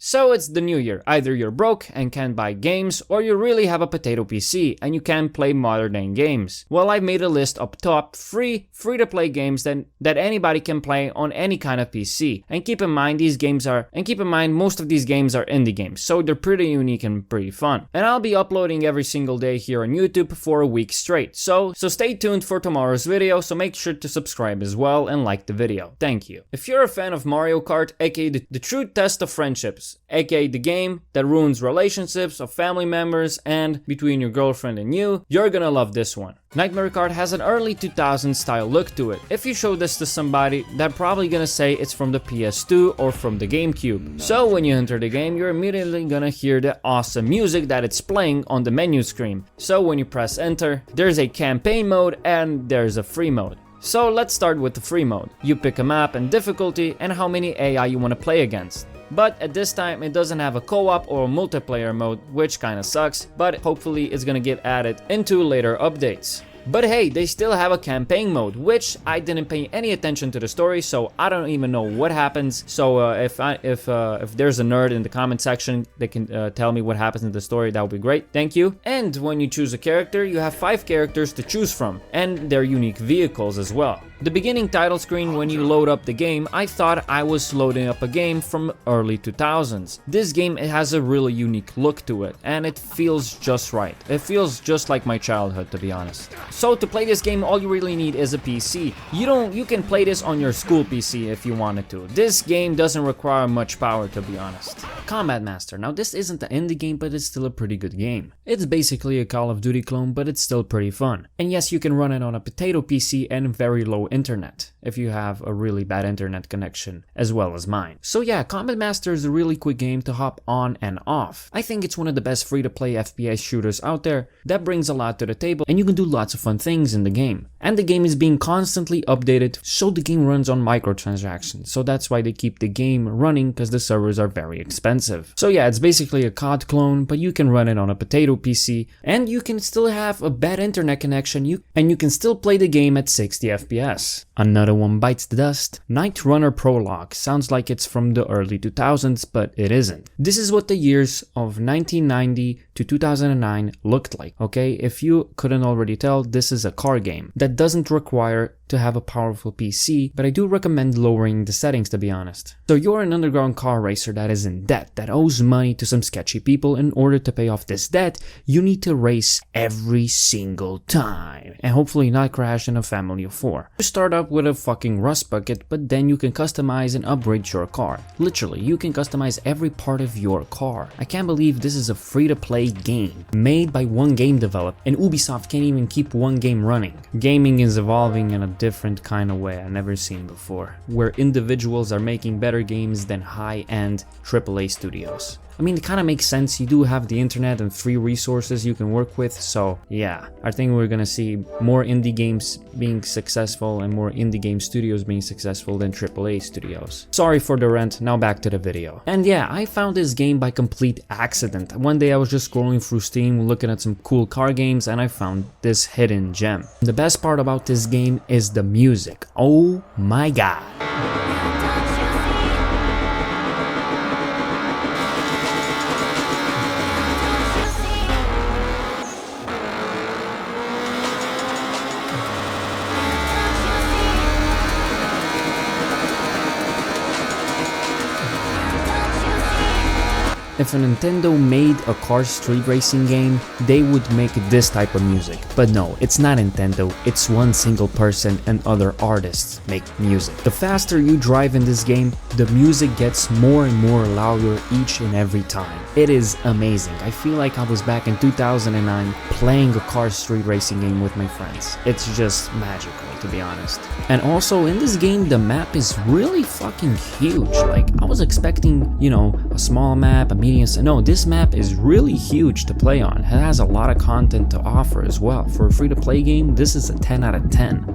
So it's the new year, either you're broke and can't buy games, or you really have a potato PC and you can't play modern day games. Well, I've made a list up top, free to play games that anybody can play on any kind of PC. And keep in mind most of these games are indie games, so they're pretty unique and pretty fun. And I'll be uploading every single day here on YouTube for a week straight. So stay tuned for tomorrow's video, so make sure to subscribe as well and like the video. Thank you. If you're a fan of Mario Kart, aka the true test of friendships, aka the game that ruins relationships of family members and between your girlfriend and you're gonna love this one. Nightmare Kart has an early 2000s style look to it. If you show this to somebody, they're probably gonna say it's from the PS2 or from the GameCube. So when you enter the game, you're immediately gonna hear the awesome music that it's playing on the menu screen. So when you press enter, there's a campaign mode and there's a free mode. So let's start with the free mode. You pick a map and difficulty and how many AI you want to play against. But at this time it doesn't have a co-op or a multiplayer mode, which kinda sucks, but hopefully it's gonna get added into later updates. But hey, they still have a campaign mode, which I didn't pay any attention to the story, so I don't even know what happens. So if there's a nerd in the comment section, they can tell me what happens in the story. That would be great. Thank you. And when you choose a character, you have 5 characters to choose from, and their unique vehicles as well. The beginning title screen when you load up the game, I thought I was loading up a game from early 2000s. This game, it has a really unique look to it, and it feels just right. It feels just like my childhood, to be honest. So to play this game, all you really need is a PC. You can play this on your school PC if you wanted to. This game doesn't require much power, to be honest. Combat Master. Now this isn't an indie game, but it's still a pretty good game. It's basically a Call of Duty clone, but it's still pretty fun. And yes, you can run it on a potato PC and very low internet if you have a really bad internet connection, as well as mine. So yeah, Combat Master is a really quick game to hop on and off. I think it's one of the best free-to-play FPS shooters out there that brings a lot to the table, and you can do lots of fun things in the game. And the game is being constantly updated, so the game runs on microtransactions. So that's why they keep the game running, because the servers are very expensive. So yeah, it's basically a COD clone, but you can run it on a potato PC, and you can still have a bad internet connection, and you can still play the game at 60 FPS. Another one bites the dust. Night Runner Prologue. Sounds like it's from the early 2000s, but it isn't. This is what the years of 1990 to 2009 looked like, okay? If you couldn't already tell, this is a car game that doesn't require to have a powerful PC, but I do recommend lowering the settings, to be honest. So you're an underground car racer that is in debt, that owes money to some sketchy people. In order to pay off this debt, you need to race every single time, and hopefully not crash in a family of 4. You start up with a fucking rust bucket, but then you can customize and upgrade your car. Literally, you can customize every part of your car. I can't believe this is a free-to-play game made by one game developer, and Ubisoft can't even keep one game running. Gaming is evolving in a different kind of way I've never seen before, where individuals are making better games than high-end AAA studios. I mean, it kind of makes sense. You do have the internet and free resources you can work with, so yeah, I think we're gonna see more indie games being successful and more indie game studios being successful than AAA studios. Sorry for the rant, now back to the video. And yeah, I found this game by complete accident. One day I was just scrolling through Steam looking at some cool car games, and I found this hidden gem. The best part about this game is the music. Oh my god. If a Nintendo made a car street racing game, they would make this type of music. But no, it's not Nintendo, it's one single person and other artists make music. The faster you drive in this game, the music gets more and more louder each and every time. It is amazing. I feel like I was back in 2009 playing a car street racing game with my friends. It's just magical, to be honest. And also in this game, the map is really fucking huge. Like, I was expecting, you know, a small map, a medium. No, this map is really huge to play on. It has a lot of content to offer as well. For a free-to-play game, this is a 10 out of 10.